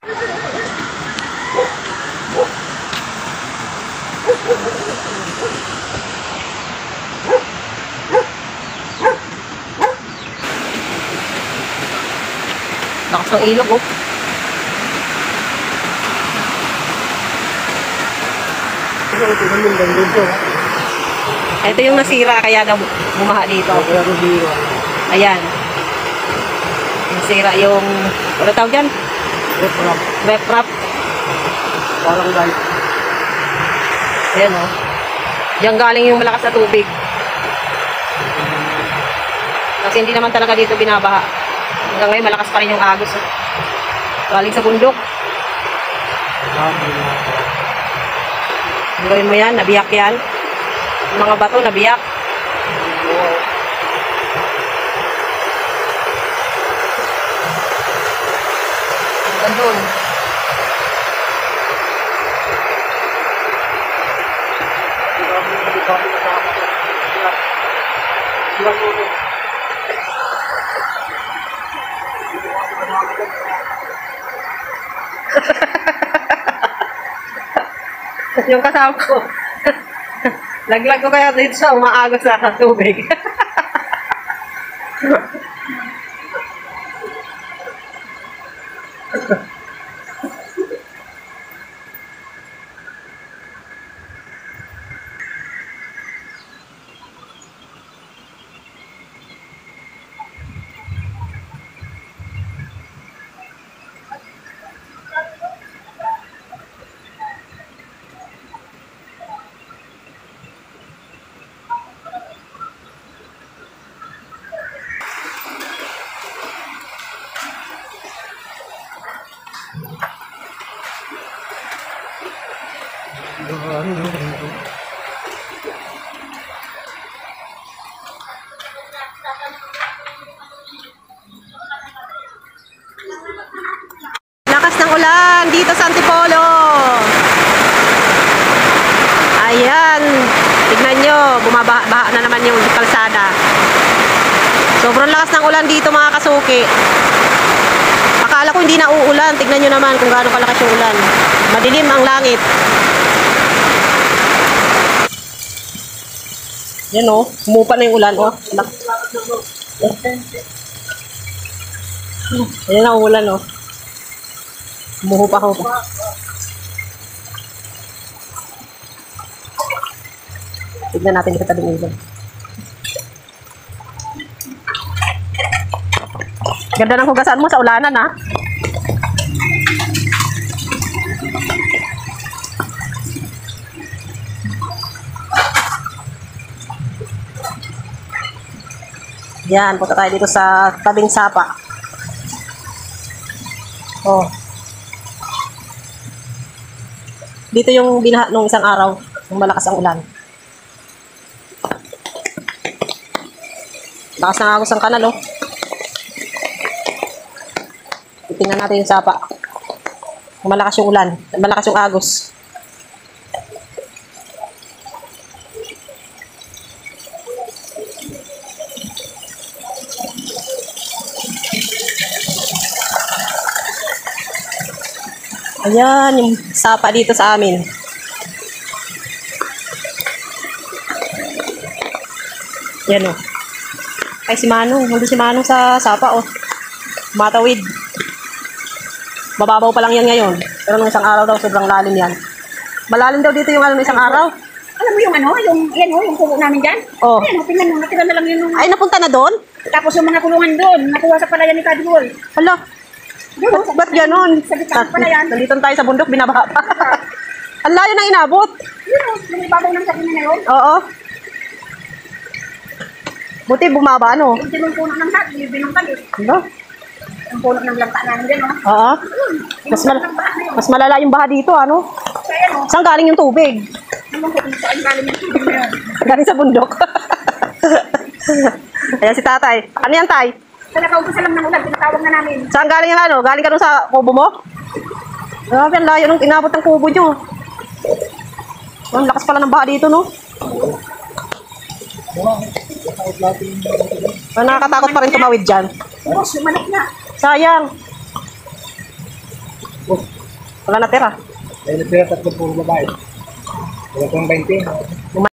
Lakas ng ilog, oh. Ito yung nasira, kaya na bumaha dito. Ayan. Nasira yung, ano tawag dyan? Reprap. Parang light. Ayan, oh. Diyan galing yung malakas na tubig. Kasi hindi naman talaga dito binabaha. Hanggang ngayon, malakas pa rin yung agos. Oh. Galing sa bundok. Gawin mo yan, nabiyak yan. Yung mga bato, nabiyak. Andun. Yung kasama ko. Laglag ko kaya dito sa umaagos sa tubig. Lakas ng ulan dito sa Antipolo. Ayan, tignan nyo, bumabaha na naman yung kalsada. Sobrang lakas ng ulan dito mga kasuki. Akala ko hindi na uulan. Tignan nyo naman kung gaano kalakas yung ulan. Madilim ang langit. Yan o, humupa na yung ulan. Oh. Ayan ang ulan o. Humuhupa-hupa. Tignan natin dito tabing ulan. Ganda ng hugasan mo sa ulanan, ha? Yan, punta tayo dito sa tabing sapa. Oh. Dito yung binaha nung isang araw, nung malakas ang ulan. Lakas ng agos ang kanal, oh. Tingnan natin yung sapa. Malakas yung ulan, malakas yung agos. Ayan, yung sapa dito sa amin. Yan o. Ay, si Manong. Nandun si Manong sa sapa o. Matawid. Mababaw pa lang yan ngayon. Pero nung isang araw daw, sobrang lalim yan. Malalim daw dito yung ano, isang araw. Alam mo yung ano, yung puno namin dyan? Oh. Ayan, tingnan mo, natira na lang yun. Ay, napunta na doon? Tapos yung mga kulungan doon, nakuha sa palayan ni Kadwol. Hala. Ba't ganon? Sa gitna ng palayan. Nandito tayo sa bundok, binabaha pa. Ang layo nang inabot. Yun o, yung ibabaw ng sakin na yun. Oo. Buti bumaba, no? Yung tinong puno ng sakin, yung binungkag eh. Ano? Yung puno ng lanta namin dyan, o. Oo. Mas malala yung baha dito, ano? Kaya no, Saan galing yung tubig? naman ko kung saan galing yung tubig na yun. Galing sa bundok. Ayan si tatay. Ano yan, tay? Sa nakaubusan lang ng ulan, tinatawag na namin. Saan galing yung ano? Galing ka dun sa kubo mo? Grabe, ang layo nung inabot ng kubo nyo. Ang lakas pala ng baha dito, no? Nakakatakot pa rin tumawid dyan. Boss, sumanap na. Sayang. Oh, Wala natira. ay natira 30 babae. Wala pang 20.